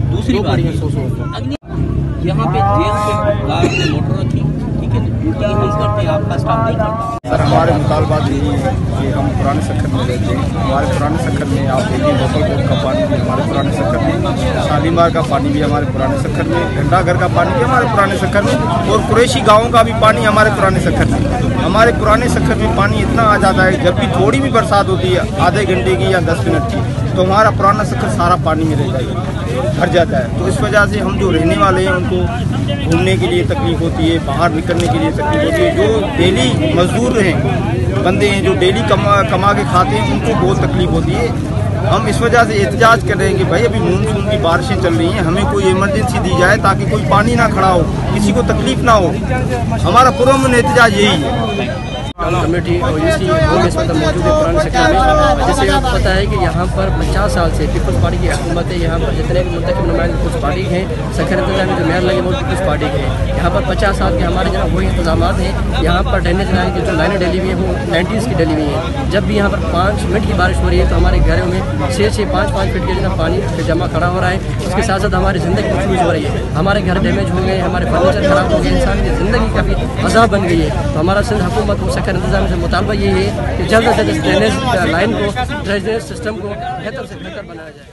दूसरी बात यहाँ पे जेल से मोटर रखी, ठीक है, ड्यूटी हम करते हैं, आपका स्टाफ नहीं करता। सर हमारे मुतालबात यही है कि हम पुराने सक्खर में रहते हैं। हमारे पुराने सक्खर में आप देखिए बोतल का पानी भी हमारे पुराने सक्खर में, शालीमार का पानी भी हमारे पुराने सक्खर में, घंटाघर का पानी भी हमारे पुराने सक्खर में, और कुरैशी गाँव का भी पानी हमारे पुराने सक्खर में। हमारे पुराने सक्खर में पानी इतना आ जाता है, जब भी थोड़ी भी बरसात होती है आधे घंटे की या 10 मिनट की, तो हमारा पुराना सक्खर सारा पानी में रहता है, भर जाता है। तो इस वजह से हम जो रहने वाले हैं उनको घूमने के लिए तकलीफ होती है, बाहर निकलने के लिए तकलीफ होती है। जो डेली मजदूर हैं, बंदे हैं जो डेली कमा के खाते हैं, उनको बहुत तकलीफ होती है। हम इस वजह से एहतजाज कर रहे हैं कि भाई अभी मानसून की बारिशें चल रही हैं, हमें कोई इमरजेंसी दी जाए ताकि कोई पानी ना खड़ा हो, किसी को तकलीफ ना हो। हमारा पुरअमन एहतजाज यही है। कमेटी और इसी इस वक्त मौजूद है पुराने सेक्टर में। जैसे आपको पता है कि यहाँ पर 50 साल से पीपल्स पार्टी की हुकूमत है। यहाँ पर जितने भी मुंतखब नुमाइंदे पीपल्स पार्टी हैं, सक्खर इंतजाम में जो मेयर लगे वो पीपल्स पार्टी के हैं। यहाँ पर 50 साल के हमारे जहाँ वही इंतजाम हैं। यहाँ पर ड्रेनेज लाइन की जो लाइनें डली हुई हैं वो 90s की डली हुई हैं। जब भी यहाँ पर 5 मिनट की बारिश हो रही है तो हमारे घरों में 6 5 फीट के जो पानी जमा खड़ा हो रहा है। उसके साथ साथ हमारी ज़िंदगी महफूज हो रही है, हमारे घर डैमेज हो गए, हमारे फर्नीचर खराब हो गए, इंसान की ज़िंदगी काफ़ी अज़ाब बन गई है। तो हमारा सिंध हुकूमत को सक्खर इंतजाम से मुतालबा ये है कि जल्द से जल्द ड्रेनेज लाइन को, ड्रेनेज सिस्टम को बेहतर से बेहतर बनाया जाए।